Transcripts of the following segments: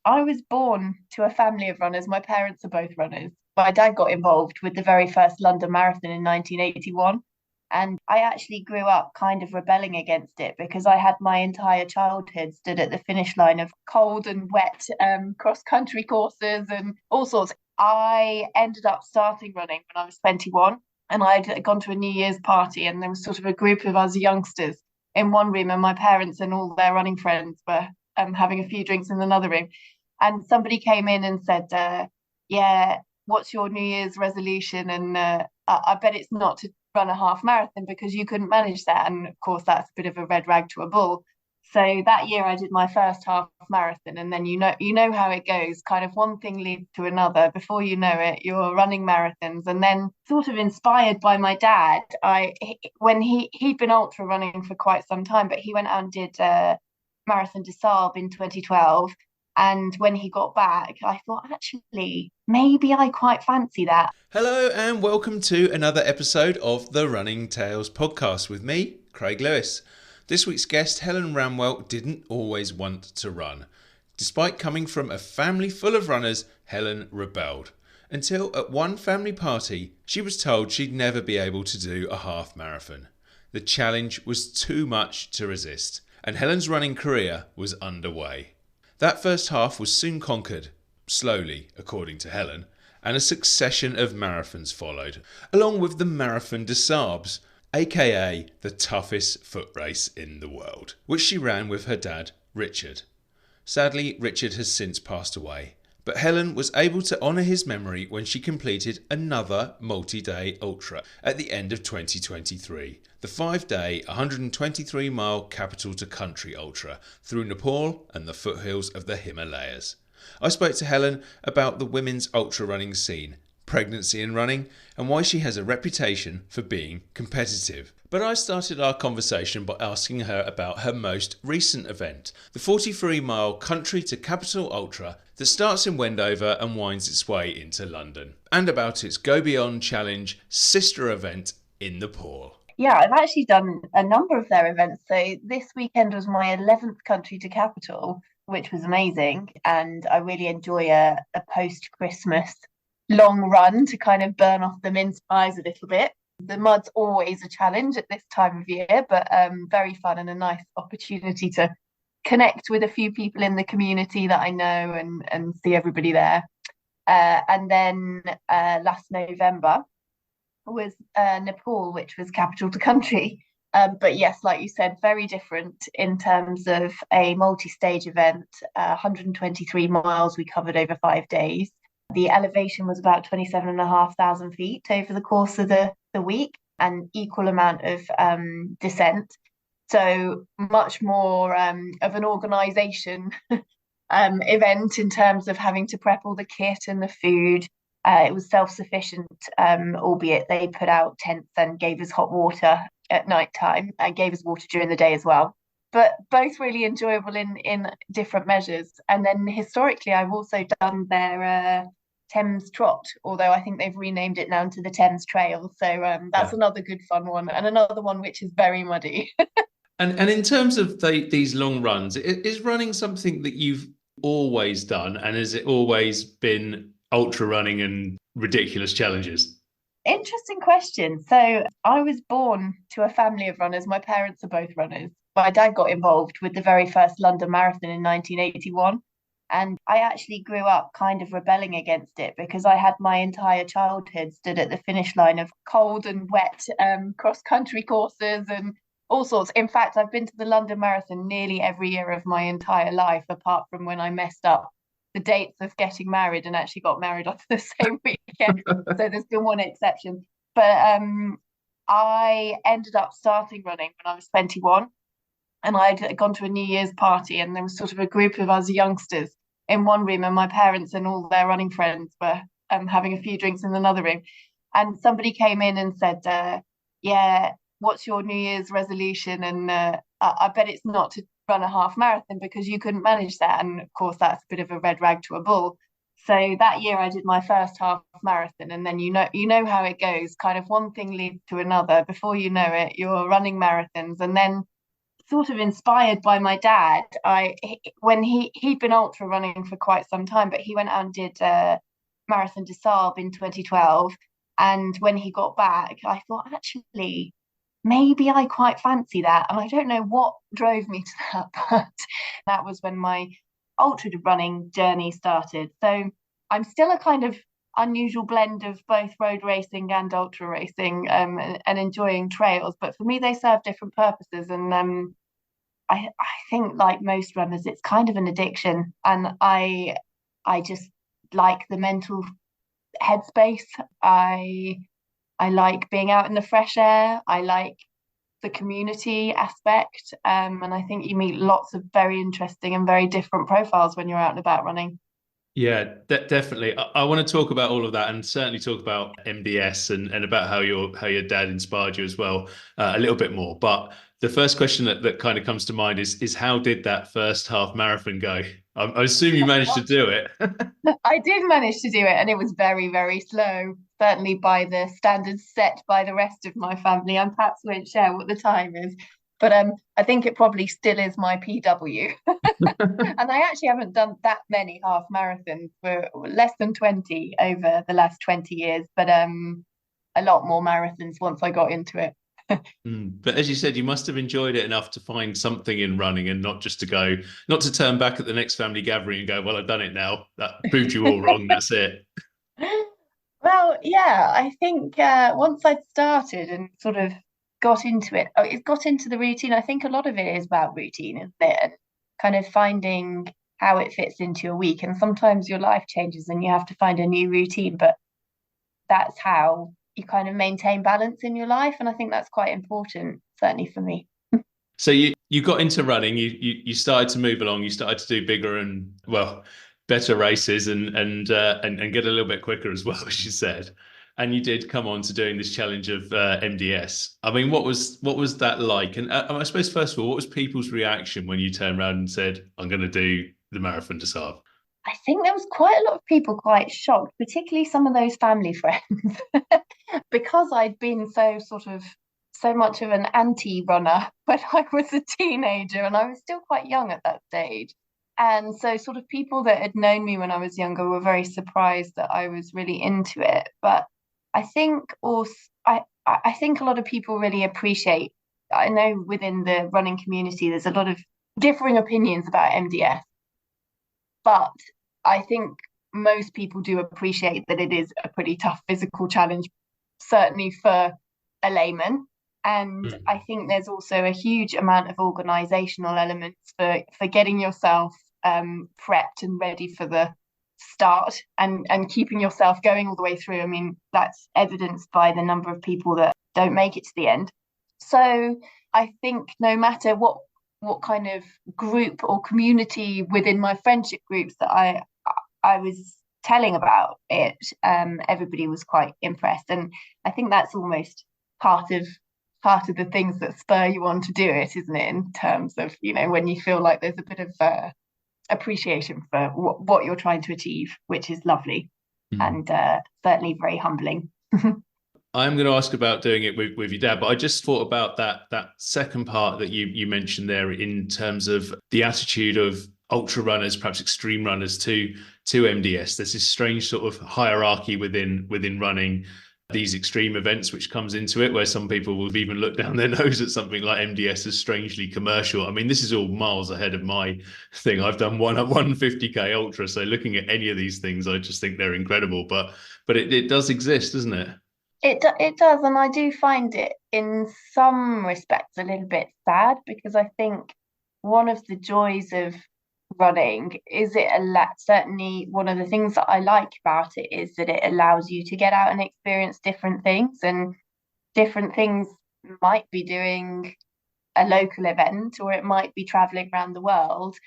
I was born to a family of runners. My parents are both runners. My dad got involved with the very first London Marathon in 1981. And I actually grew up kind of rebelling against it because I had my entire childhood stood at the finish line of cold and wet cross country courses and all sorts. I ended up starting running when I was 21, and I'd gone to a New Year's party, and there was sort of a group of us youngsters in one room, and my parents and all their running friends were having a few drinks in another room. And somebody came in and said, "Yeah, what's your New Year's resolution?" And I bet it's not to run a half marathon because you couldn't manage that. And of course, that's a bit of a red rag to a bull. So that year I did my first half marathon, and then you know how it goes. Kind of one thing leads to another. Before you know it, you're running marathons. And then, sort of inspired by my dad, when he'd been ultra running for quite some time, but he went out and did Marathon des Sables in 2012. And when he got back, I thought, actually, maybe I quite fancy that. Hello and welcome to another episode of the Running Tales podcast with me, Craig Lewis. This week's guest, Helen Ramwell, didn't always want to run. Despite coming from a family full of runners, Helen rebelled. Until at one family party, she was told she'd never be able to do a half marathon. The challenge was too much to resist, and Helen's running career was underway. That first half was soon conquered, slowly, according to Helen, and a succession of marathons followed, along with the Marathon des Sables, aka the toughest foot race in the world, which she ran with her dad, Richard. Sadly, Richard has since passed away, but Helen was able to honour his memory when she completed another multi-day ultra at the end of 2023, the 5-day, 123-mile capital to country ultra through Nepal and the foothills of the Himalayas. I spoke to Helen about the women's ultra running scene, pregnancy and running, and why she has a reputation for being competitive. But I started our conversation by asking her about her most recent event, the 43-mile country to capital ultra that starts in Wendover and winds its way into London, and about its Go Beyond Challenge sister event in Nepal. Yeah, I've actually done a number of their events. So this weekend was my 11th country to capital, which was amazing. And I really enjoy a post-Christmas long run to kind of burn off the mince pies a little bit. The mud's always a challenge at this time of year, but very fun and a nice opportunity to connect with a few people in the community that I know and see everybody there. And then last November was Nepal, which was capital to country. But yes, like you said, very different in terms of a multi-stage event, 123 miles we covered over 5 days. The elevation was about 27,500 feet over the course of the week, and equal amount of descent. So much more of an organisation event in terms of having to prep all the kit and the food. It was self-sufficient, albeit they put out tents and gave us hot water at night time and gave us water during the day as well. But both really enjoyable in different measures. And then historically, I've also done their Thames Trot, although I think they've renamed it now to the Thames Trail. So that's Yeah. another good fun one, and another one which is very muddy. And in terms of these long runs, is running something that you've always done, and has it always been ultra running and ridiculous challenges? Interesting question. So I was born to a family of runners. My parents are both runners. My dad got involved with the very first London Marathon in 1981. And I actually grew up kind of rebelling against it because I had my entire childhood stood at the finish line of cold and wet cross country courses and all sorts. In fact, I've been to the London Marathon nearly every year of my entire life, apart from when I messed up the dates of getting married and actually got married on the same weekend. So there's been one exception. But I ended up starting running when I was 21, and I'd gone to a New Year's party, and there was sort of a group of us youngsters in one room, and my parents and all their running friends were having a few drinks in another room. And somebody came in and said, "Yeah, what's your New Year's resolution?" And I bet it's not to run a half marathon because you couldn't manage that. And of course, that's a bit of a red rag to a bull. So that year I did my first half marathon, and then you know how it goes. Kind of one thing leads to another. Before you know it, you're running marathons, and then sort of inspired by my dad. When he'd been ultra running for quite some time, but he went out and did Marathon des Sables in 2012. And when he got back, I thought, actually, maybe I quite fancy that. And I don't know what drove me to that, but that was when my ultra running journey started. So I'm still a kind of unusual blend of both road racing and ultra racing, and enjoying trails. But for me, they serve different purposes. And I think, like most runners, it's kind of an addiction. And I just like the mental headspace. I like being out in the fresh air. I like the community aspect. And I think you meet lots of very interesting and very different profiles when you're out and about running. Yeah, definitely. I want to talk about all of that and certainly talk about MDS and about how your dad inspired you as well, a little bit more. But the first question that kind of comes to mind is how did that first half marathon go? I assume you managed to do it. I did manage to do it, and it was very, very slow, certainly by the standards set by the rest of my family. I perhaps won't share what the time is, but I think it probably still is my PW. And I actually haven't done that many half marathons, for less than 20 over the last 20 years, but a lot more marathons once I got into it. But as you said, you must have enjoyed it enough to find something in running and not just not to turn back at the next family gathering and go, well, I've done it now. That proved you all wrong. That's it. Well, yeah, I think once I'd started and sort of got into it, it got into the routine. I think a lot of it is about routine, isn't it? And kind of finding how it fits into your week. And sometimes your life changes and you have to find a new routine, but that's how you kind of maintain balance in your life. And I think that's quite important, certainly for me. So you got into running, you started to move along, you started to do bigger and better races and get a little bit quicker as well, as you said. And you did come on to doing this challenge of MDS. I mean, what was that like? And I suppose first of all, what was people's reaction when you turned around and said, "I'm going to do the Marathon des Sables"? I think there was quite a lot of people quite shocked, particularly some of those family friends, because I'd been so much of an anti-runner when I was a teenager, and I was still quite young at that stage. And so sort of people that had known me when I was younger were very surprised that I was really into it. But I think also I think a lot of people really appreciate, I know within the running community there's a lot of differing opinions about MDS, but I think most people do appreciate that it is a pretty tough physical challenge, certainly for a layman. And I think there's also a huge amount of organizational elements for getting yourself prepped and ready for the start and keeping yourself going all the way through. I mean, that's evidenced by the number of people that don't make it to the end. So I think no matter what kind of group or community within my friendship groups that I was telling about it, everybody was quite impressed. And I think that's almost part of the things that spur you on to do it, isn't it? In terms of, when you feel like there's a bit of appreciation for what you're trying to achieve, which is lovely and certainly very humbling. I'm going to ask about doing it with your dad, but I just thought about that second part that you mentioned there in terms of the attitude of ultra runners, perhaps extreme runners to MDS. There's this strange sort of hierarchy within running these extreme events, which comes into it, where some people will even look down their nose at something like MDS as strangely commercial. I mean, this is all miles ahead of my thing. I've done 150k ultra, so looking at any of these things, I just think they're incredible. But it does exist, doesn't it? It does, and I do find it in some respects a little bit sad, because I think one of the joys of running is certainly one of the things that I like about it is that it allows you to get out and experience different things, and different things might be doing a local event, or it might be traveling around the world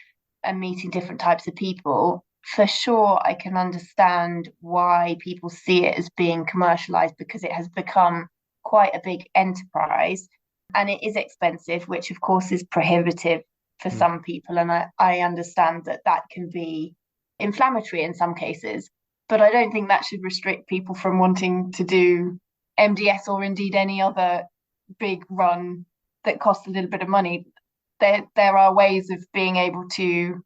and meeting different types of people. For sure, I can understand why people see it as being commercialized, because it has become quite a big enterprise and it is expensive, which of course is prohibitive for some people. And I understand that can be inflammatory in some cases, but I don't think that should restrict people from wanting to do MDS or indeed any other big run that costs a little bit of money. there are ways of being able to,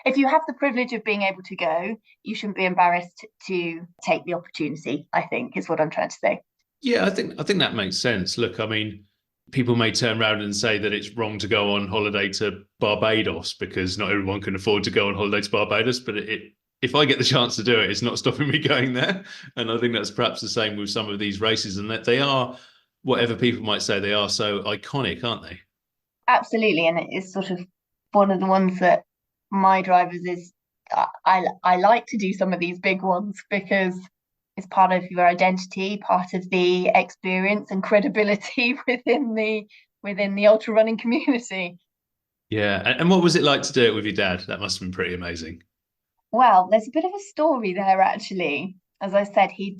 if you have the privilege of being able to go, you shouldn't be embarrassed to take the opportunity, I think, is what I'm trying to say. Yeah, I think that makes sense. Look, I mean, people may turn around and say that it's wrong to go on holiday to Barbados because not everyone can afford to go on holiday to Barbados. But if I get the chance to do it, it's not stopping me going there. And I think that's perhaps the same with some of these races, and that they are, whatever people might say, they are so iconic, aren't they? Absolutely, and it is sort of one of the ones that my drivers is I like to do some of these big ones because it's part of your identity, part of the experience and credibility within the ultra running community. Yeah. And what was it like to do it with your dad? That must have been pretty amazing. Well, there's a bit of a story there actually. As I said, he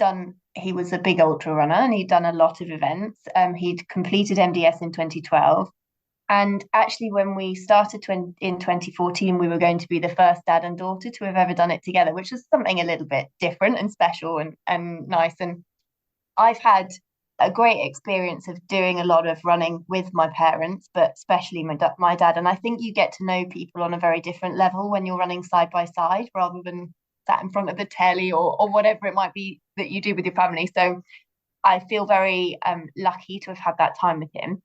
was a big ultra runner and he'd done a lot of events. He'd completed MDS in 2012. And actually, when we started in 2014, we were going to be the first dad and daughter to have ever done it together, which was something a little bit different and special and nice. And I've had a great experience of doing a lot of running with my parents, but especially my dad. And I think you get to know people on a very different level when you're running side by side rather than sat in front of the telly or whatever it might be that you do with your family. So I feel very lucky to have had that time with him.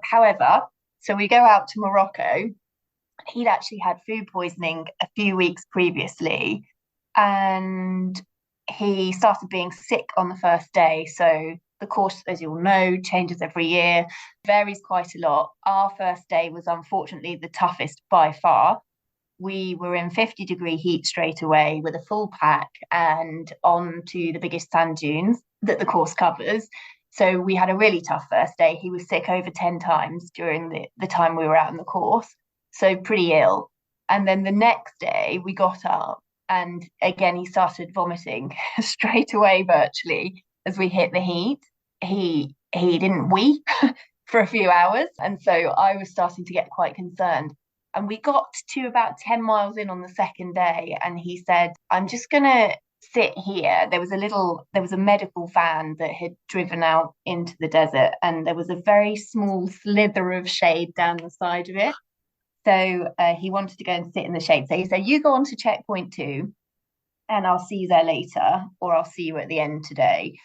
However, so we go out to Morocco. He'd actually had food poisoning a few weeks previously, and he started being sick on the first day. So the course, as you'll know, changes every year, varies quite a lot. Our first day was unfortunately the toughest by far. We were in 50-degree heat straight away with a full pack and on to the biggest sand dunes that the course covers. So we had a really tough first day. He was sick over 10 times during the time we were out in the course. So pretty ill. And then the next day we got up and again, he started vomiting straight away virtually as we hit the heat. He didn't weep for a few hours. And so I was starting to get quite concerned. And we got to about 10 miles in on the second day. And he said, I'm just going to sit here. There was a medical van that had driven out into the desert. And there was a very small slither of shade down the side of it. So he wanted to go and sit in the shade. So he said, you go on to checkpoint 2 and I'll see you there later, or I'll see you at the end today.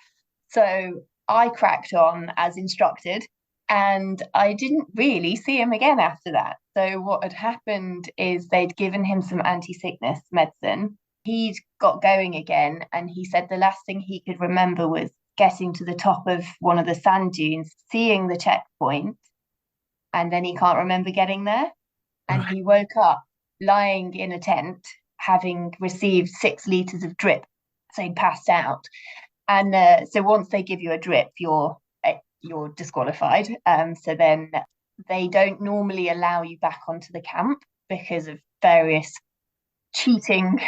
So I cracked on as instructed and I didn't really see him again after that. So what had happened is they'd given him some anti-sickness medicine. He'd got going again and he said the last thing he could remember was getting to the top of one of the sand dunes, seeing the checkpoint, and then he can't remember getting there. And he woke up lying in a tent, having received 6 litres of drip. So he'd passed out. And so once they give you a drip, you're disqualified. So then they don't normally allow you back onto the camp because of various cheating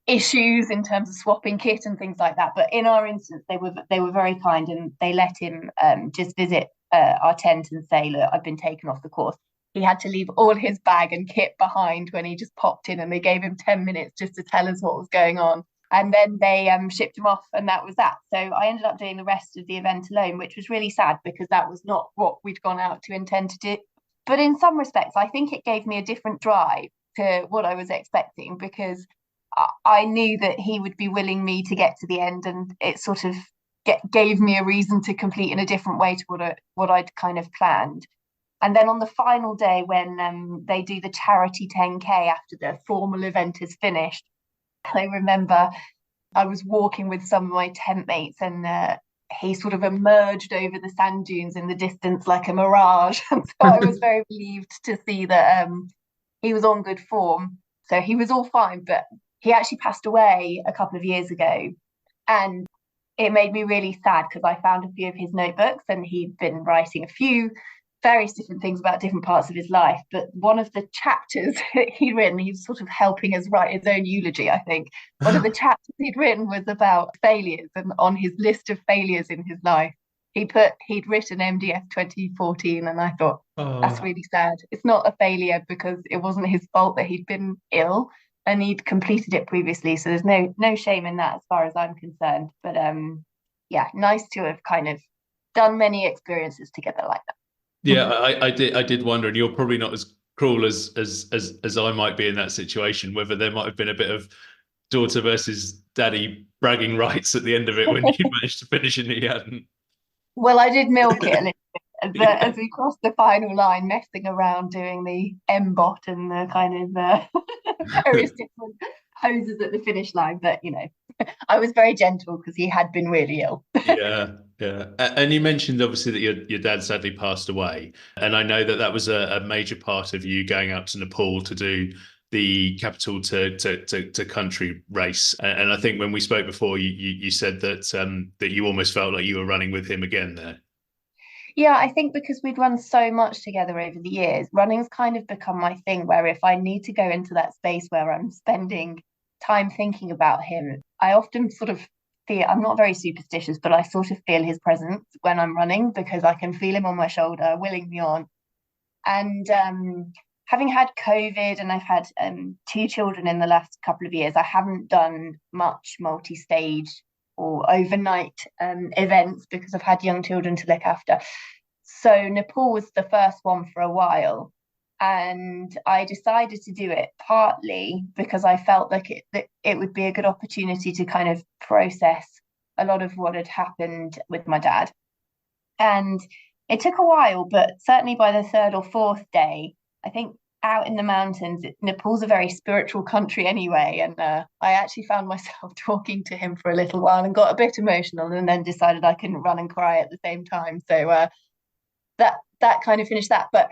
issues in terms of swapping kit and things like that. But in our instance, they were very kind and they let him just visit our tent and say, look, I've been taken off the course. He had to leave all his bag and kit behind when he just popped in, and they gave him 10 minutes just to tell us what was going on. And then they shipped him off, and that was that. So I ended up doing the rest of the event alone, which was really sad because that was not what we'd gone out to intend to do. But in some respects, I think it gave me a different drive to what I was expecting because I knew that he would be willing me to get to the end, and it sort of gave me a reason to complete in a different way to what I'd kind of planned. And then on the final day, when they do the charity 10K after the formal event is finished, I remember I was walking with some of my tent mates and he sort of emerged over the sand dunes in the distance like a mirage. And so I was very relieved to see that he was on good form. So he was all fine, but he actually passed away a couple of years ago. And it made me really sad because I found a few of his notebooks and he'd been writing a few various different things about different parts of his life. But one of the chapters he'd written, he was sort of helping us write his own eulogy, I think. One of the chapters he'd written was about failures, and on his list of failures in his life, he'd written MDF 2014, and I thought, that's really sad. It's not a failure because it wasn't his fault that he'd been ill and he'd completed it previously. So there's no shame in that as far as I'm concerned. But yeah, nice to have kind of done many experiences together like that. Yeah, I did wonder, and you're probably not as cruel as I might be in that situation, whether there might have been a bit of daughter versus daddy bragging rights at the end of it when you managed to finish and he hadn't. Well, I did milk it a little bit Yeah. as we crossed the final line, messing around doing the M-bot and the kind of various different poses at the finish line. But I was very gentle because he had been really ill. Yeah, yeah. And you mentioned obviously that your dad sadly passed away, and I know that that was a major part of you going out to Nepal to do the capital to country race. And I think when we spoke before, you said that that you almost felt like you were running with him again there. Yeah, I think because we'd run so much together over the years, running's kind of become my thing where if I need to go into that space where I'm spending time thinking about him, I often sort of feel I'm not very superstitious, but I sort of feel his presence when I'm running because I can feel him on my shoulder, willing me on. And having had COVID and I've had two children in the last couple of years, I haven't done much multi-stage or overnight events because I've had young children to look after. So Nepal was the first one for a while. And I decided to do it partly because I felt like it would be a good opportunity to kind of process a lot of what had happened with my dad. And it took a while, but certainly by the third or fourth day, I think out in the mountains, Nepal's a very spiritual country anyway. And I actually found myself talking to him for a little while and got a bit emotional and then decided I couldn't run and cry at the same time. So that kind of finished that. But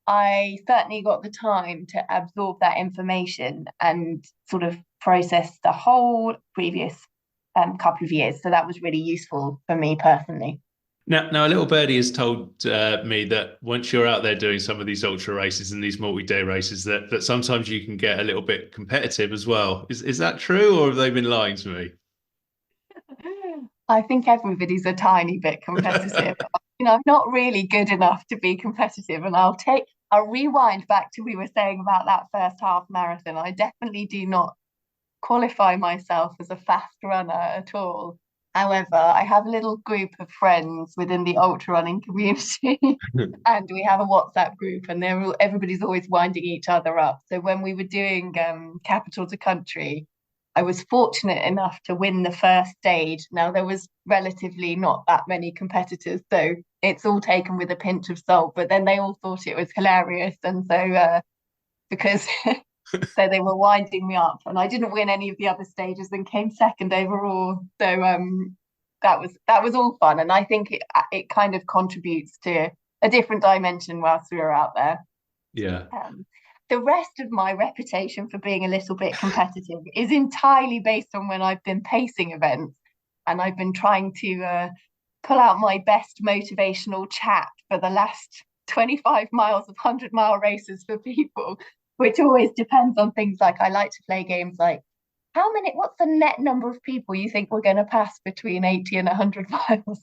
I certainly got the time to absorb that information and sort of process the whole previous couple of years. So that was really useful for me personally. Now, a little birdie has told me that once you're out there doing some of these ultra races and these multi-day races, that sometimes you can get a little bit competitive as well. Is that true, or have they been lying to me? I think everybody's a tiny bit competitive. I'm not really good enough to be competitive, and I'll rewind back to we were saying about that first half marathon. I definitely do not qualify myself as a fast runner at all. However, I have a little group of friends within the ultra running community, and we have a WhatsApp group, and everybody's always winding each other up. So when we were doing capital to country, I was fortunate enough to win the first stage. Now there was relatively not that many competitors, so it's all taken with a pinch of salt. But then they all thought it was hilarious, and so because so they were winding me up, and I didn't win any of the other stages and came second overall. So that was all fun, and I think it kind of contributes to a different dimension whilst we were out there. Yeah. The rest of my reputation for being a little bit competitive is entirely based on when I've been pacing events and I've been trying to pull out my best motivational chat for the last 25 miles of 100-mile races for people, which always depends on things like I like to play games like what's the net number of people you think we're going to pass between 80 and 100 miles?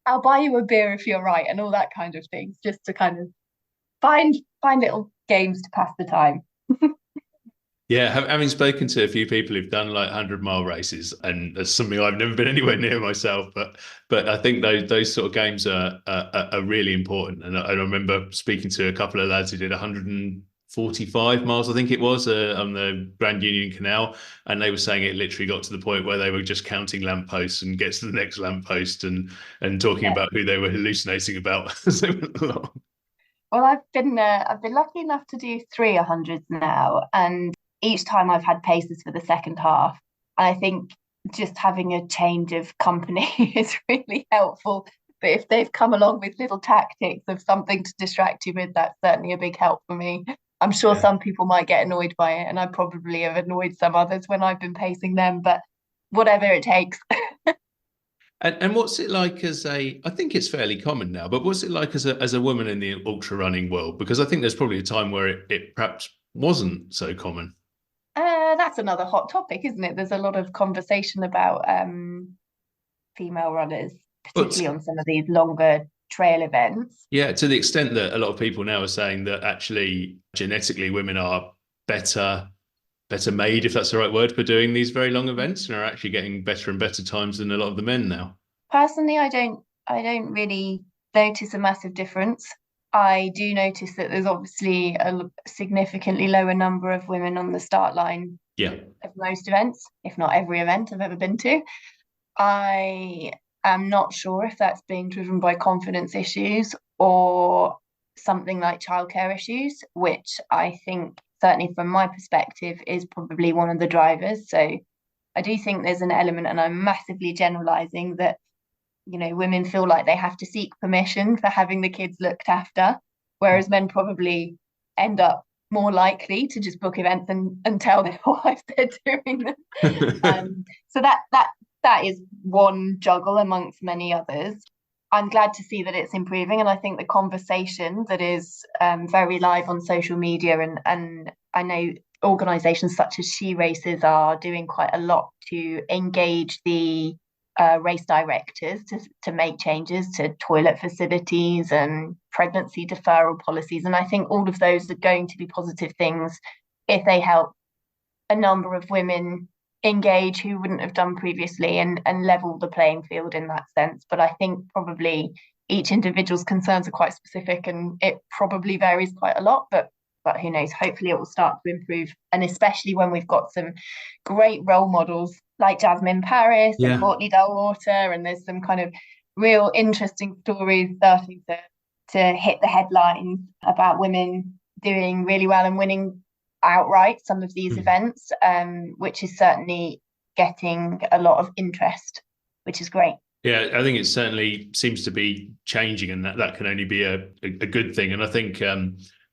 I'll buy you a beer if you're right, and all that kind of things, just to kind of find little games to pass the time. Yeah, having spoken to a few people who've done like 100-mile races, and that's something I've never been anywhere near myself, but I think those sort of games are really important. And I remember speaking to a couple of lads who did 145 miles, I think it was, on the Grand Union Canal, and they were saying it literally got to the point where they were just counting lampposts and get to the next lamppost and talking about who they were hallucinating about as they went along. Well, I've been lucky enough to do 300s now, and each time I've had paces for the second half. And I think just having a change of company is really helpful. But if they've come along with little tactics of something to distract you with, that's certainly a big help for me. I'm sure Yeah. some people might get annoyed by it, and I probably have annoyed some others when I've been pacing them, but whatever it takes. And what's it like I think it's fairly common now, but what's it like as a woman in the ultra running world? Because I think there's probably a time where it perhaps wasn't so common. That's another hot topic, isn't it? There's a lot of conversation about female runners, But particularly on some of these longer trail events. yeah, to the extent that a lot of people now are saying that actually genetically women are better made, if that's the right word, for doing these very long events and are actually getting better and better times than a lot of the men now. Personally, I don't really notice a massive difference. I do notice that there's obviously a significantly lower number of women on the start line Yeah. of most events, if not every event I've ever been to. I am not sure if that's being driven by confidence issues or something like childcare issues, which I think, certainly from my perspective, is probably one of the drivers. So I do think there's an element, and I'm massively generalizing, that women feel like they have to seek permission for having the kids looked after, whereas men probably end up more likely to just book events and tell their wife they're doing them. So that is one juggle amongst many others. I'm glad to see that it's improving, and I think the conversation that is very live on social media, and I know organisations such as She Races are doing quite a lot to engage the race directors to make changes to toilet facilities and pregnancy deferral policies. And I think all of those are going to be positive things if they help a number of women engage who wouldn't have done previously, and level the playing field in that sense. But I think probably each individual's concerns are quite specific, and it probably varies quite a lot, but who knows, hopefully it will start to improve. And especially when we've got some great role models like Jasmine Paris and Courtney Dalwater, and there's some kind of real interesting stories starting to hit the headlines about women doing really well and winning outright some of these events, which is certainly getting a lot of interest, which is great. Yeah, I think it certainly seems to be changing, and that can only be a good thing. And I think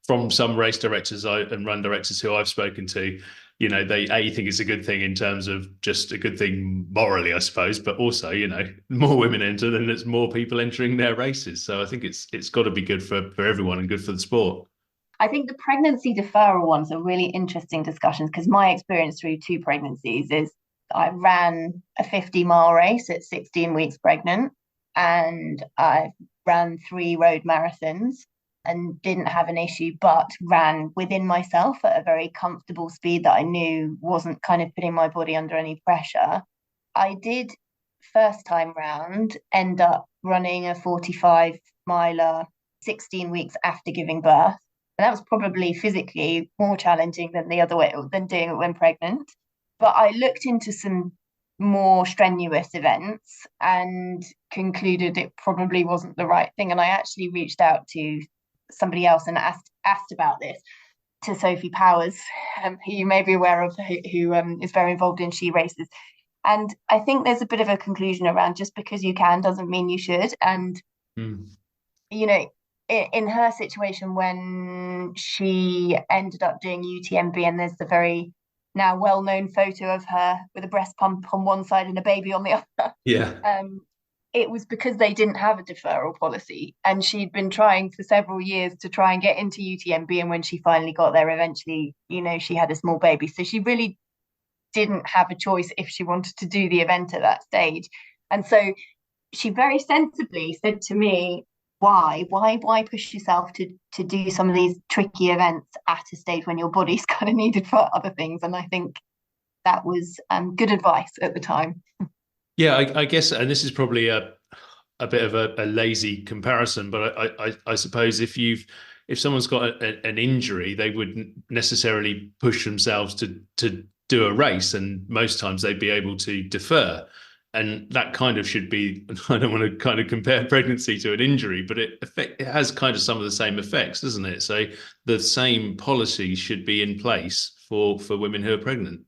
from some race directors and run directors who I've spoken to, they think it's a good thing in terms of just a good thing morally, I suppose, but also, more women enter, then there's more people entering their races. So I think it's got to be good for everyone and good for the sport. I think the pregnancy deferral ones are really interesting discussions, because my experience through 2 pregnancies is I ran a 50-mile race at 16 weeks pregnant, and I ran 3 road marathons and didn't have an issue, but ran within myself at a very comfortable speed that I knew wasn't kind of putting my body under any pressure. I did, first time round, end up running a 45-miler 16 weeks after giving birth. And that was probably physically more challenging than the other way, than doing it when pregnant. But I looked into some more strenuous events and concluded it probably wasn't the right thing. And I actually reached out to somebody else and asked about this, to Sophie Powers, who you may be aware of, who is very involved in She Races. And I think there's a bit of a conclusion around, just because you can doesn't mean you should. And, in her situation, when she ended up doing UTMB, and there's the very now well-known photo of her with a breast pump on one side and a baby on the other. Yeah. It was because they didn't have a deferral policy, and she'd been trying for several years to try and get into UTMB. And when she finally got there, eventually, she had a small baby. So she really didn't have a choice if she wanted to do the event at that stage. And so she very sensibly said to me, why push yourself to do some of these tricky events at a stage when your body's kind of needed for other things? And I think that was good advice at the time. Yeah, I guess, and this is probably a bit of a lazy comparison, but I suppose if someone's got an injury, they wouldn't necessarily push themselves to do a race, and most times they'd be able to defer. And that kind of should be, I don't want to kind of compare pregnancy to an injury, but it has kind of some of the same effects, doesn't it? So the same policies should be in place for women who are pregnant.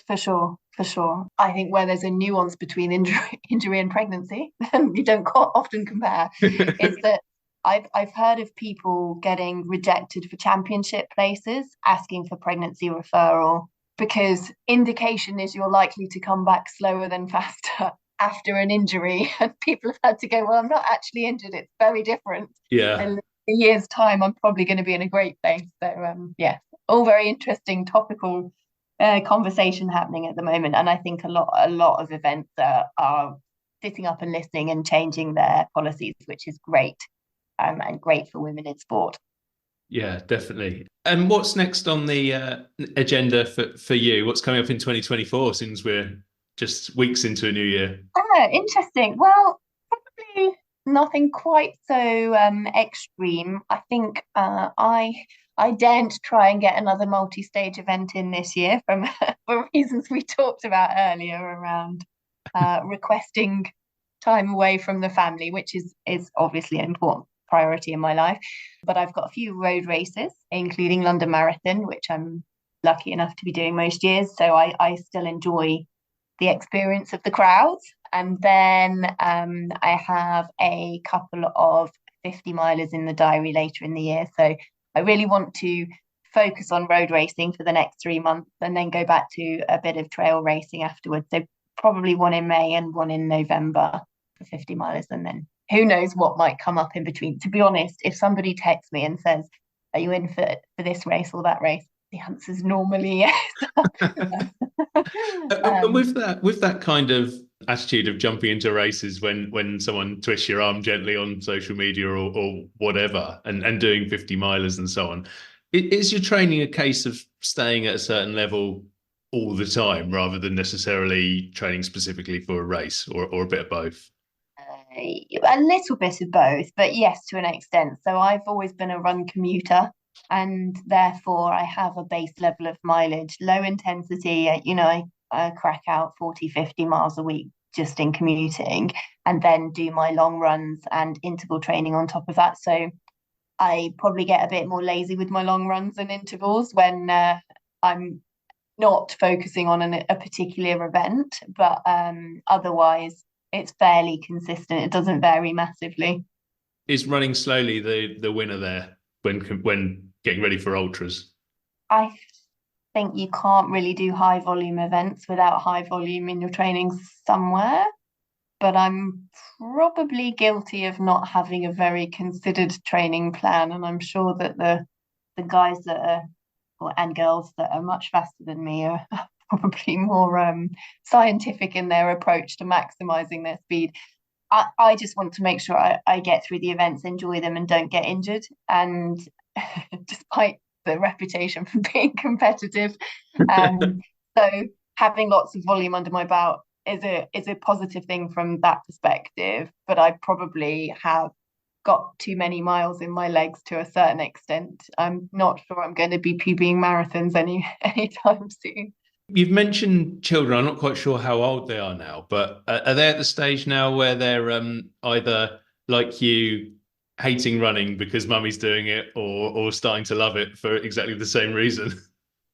For sure. I think where there's a nuance between injury and pregnancy, and you don't often compare, is that I've heard of people getting rejected for championship places, asking for pregnancy referral, because indication is you're likely to come back slower than faster after an injury. And people have had to go, well, I'm not actually injured. It's very different. Yeah. And in a year's time, I'm probably going to be in a great place. So, all very interesting topical conversation happening at the moment. And I think a lot of events are sitting up and listening and changing their policies, which is great, and great for women in sport. Yeah, definitely. And what's next on the agenda for you? What's coming up in 2024, since we're just weeks into a new year? Interesting. Well, probably nothing quite so extreme. I think I daren't try and get another multi-stage event in this year from for reasons we talked about earlier around requesting time away from the family, which is obviously an important priority in my life. But I've got a few road races, including London Marathon, which I'm lucky enough to be doing most years. So I still enjoy the experience of the crowds. And then I have a couple of 50 milers in the diary later in the year. So I really want to focus on road racing for the next 3 months and then go back to a bit of trail racing afterwards. So probably one in May and one in November for 50 milers. And then who knows what might come up in between. To be honest, if somebody texts me and says, are you in for this race or that race? The answer is normally yes. And with that kind of attitude of jumping into races when someone twists your arm gently on social media or whatever, and doing 50 milers and so on, is your training a case of staying at a certain level all the time rather than necessarily training specifically for a race, or a bit of both? A little bit of both, but yes, to an extent. So I've always been a run commuter, and therefore I have a base level of mileage, low intensity. I crack out 40, 50 miles a week just in commuting, and then do my long runs and interval training on top of that. So I probably get a bit more lazy with my long runs and intervals when I'm not focusing on a particular event, but otherwise it's fairly consistent. It doesn't vary massively. Is running slowly the winner there when getting ready for ultras? I think you can't really do high volume events without high volume in your training somewhere, but I'm probably guilty of not having a very considered training plan, and I'm sure that the guys that are and girls that are much faster than me are probably more scientific in their approach to maximizing their speed. I just want to make sure I get through the events, enjoy them, and don't get injured. And despite the reputation for being competitive, so having lots of volume under my belt is a positive thing from that perspective. But I probably have got too many miles in my legs to a certain extent. I'm not sure I'm going to be PBing marathons anytime soon. You've mentioned children. I'm not quite sure how old they are now, but are they at the stage now where they're either like you, hating running because mummy's doing it, or starting to love it for exactly the same reason?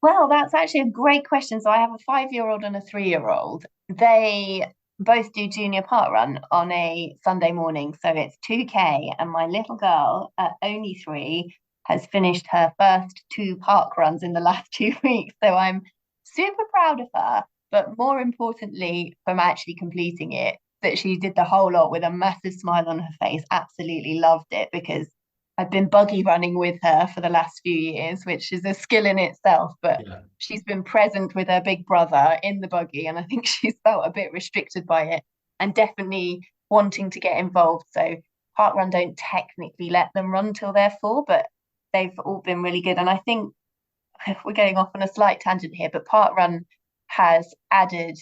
Well, that's actually a great question. So I have a 5-year-old and a 3-year-old. They both do junior park run on a Sunday morning. So it's 2K, and my little girl, at only 3, has finished her first 2 park runs in the last 2 weeks. So I'm super proud of her, but more importantly, from actually completing it, that she did the whole lot with a massive smile on her face. Absolutely loved it, because I've been buggy running with her for the last few years, which is a skill in itself, but Yeah. she's been present with her big brother in the buggy, and I think she's felt a bit restricted by it and definitely wanting to get involved. So parkrun don't technically let them run till they're 4, but they've all been really good. And I think we're getting off on a slight tangent here, but parkrun has added,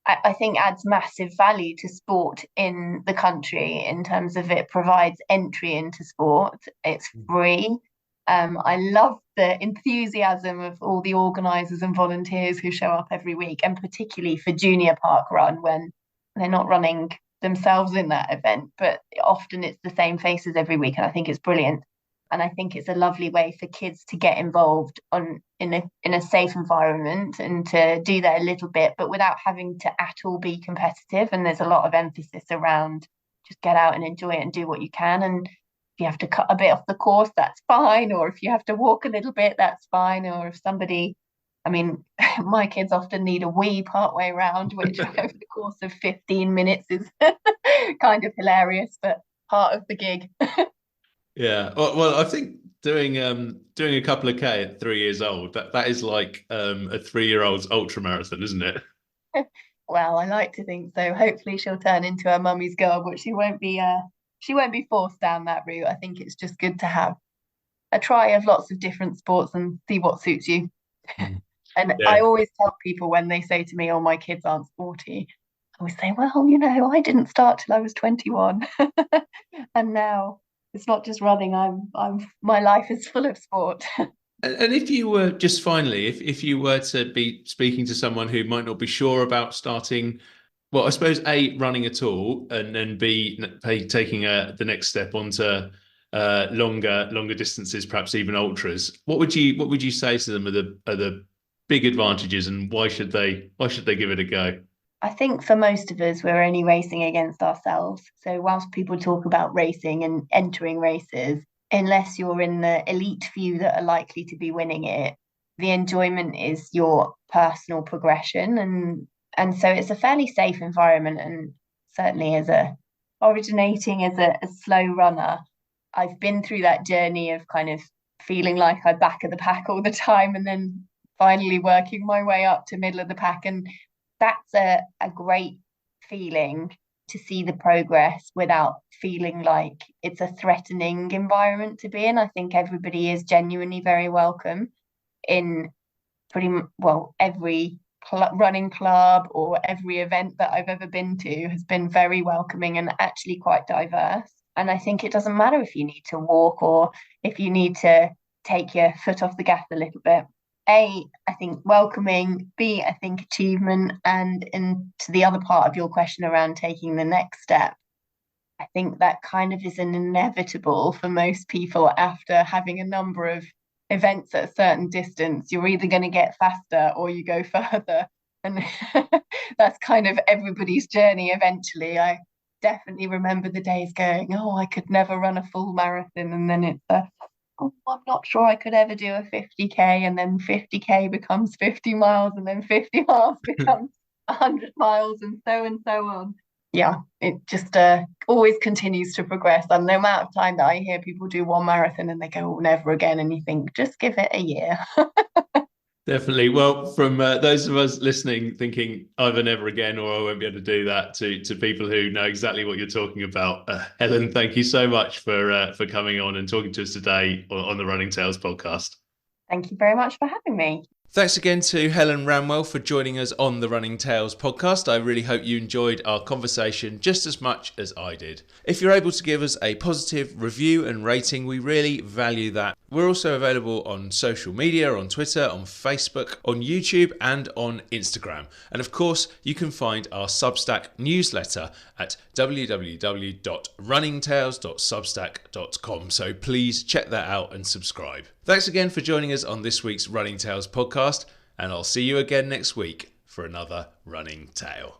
I think, adds massive value to sport in the country in terms of it provides entry into sport. It's free. I love the enthusiasm of all the organisers and volunteers who show up every week, and particularly for junior park run when they're not running themselves in that event, but often it's the same faces every week, and I think it's brilliant. And I think it's a lovely way for kids to get involved in a safe environment and to do that a little bit, but without having to at all be competitive. And there's a lot of emphasis around just get out and enjoy it and do what you can. And if you have to cut a bit off the course, that's fine. Or if you have to walk a little bit, that's fine. Or if somebody, I mean, my kids often need a wee partway around, which over the course of 15 minutes is kind of hilarious, but part of the gig. Yeah. Well, I think doing a couple of K at 3 years old, that is like a 3-year-old's ultra marathon, isn't it? Well, I like to think so. Hopefully she'll turn into a mummy's girl, but she won't be forced down that route. I think it's just good to have a try of lots of different sports and see what suits you. And I Yeah. always tell people when they say to me, "Oh, my kids aren't sporty," I would say, well, I didn't start till I was 21. And now it's not just running, my life is full of sport. And if you were just finally, if you were to be speaking to someone who might not be sure about starting, well, I suppose A, running at all, and then B, taking the next step onto longer distances, perhaps even ultras, what would you say to them are the big advantages, and why should they give it a go? I think for most of us, we're only racing against ourselves. So, whilst people talk about racing and entering races, unless you're in the elite few that are likely to be winning it, the enjoyment is your personal progression. And so it's a fairly safe environment. And certainly originating as a slow runner, I've been through that journey of kind of feeling like I'm back of the pack all the time and then finally working my way up to middle of the pack. And that's a great feeling to see the progress without feeling like it's a threatening environment to be in. I think everybody is genuinely very welcome in well, every running club or every event that I've ever been to has been very welcoming and actually quite diverse. And I think it doesn't matter if you need to walk or if you need to take your foot off the gas a little bit. A, I think welcoming. B, I think achievement. And into the other part of your question around taking the next step, I think that kind of is an inevitable for most people after having a number of events at a certain distance. You're either going to get faster or you go further. And that's kind of everybody's journey eventually. I definitely remember the days going, oh, I could never run a full marathon. And then it's oh, I'm not sure I could ever do a 50K. And then 50K becomes 50 miles. And then 50 miles becomes 100 miles and so on. Yeah, it just always continues to progress. And no amount of time that I hear people do one marathon and they go, oh, never again. And you think, just give it a year. Definitely. Well, from those of us listening, thinking either never again or I won't be able to do that, to people who know exactly what you're talking about, Helen, thank you so much for coming on and talking to us today on the Running Tales podcast. Thank you very much for having me. Thanks again to Helen Ramwell for joining us on the Running Tales podcast. I really hope you enjoyed our conversation just as much as I did. If you're able to give us a positive review and rating, we really value that. We're also available on social media, on Twitter, on Facebook, on YouTube and on Instagram. And of course, you can find our Substack newsletter at www.runningtales.substack.com. So please check that out and subscribe. Thanks again for joining us on this week's Running Tales podcast, and I'll see you again next week for another Running Tale.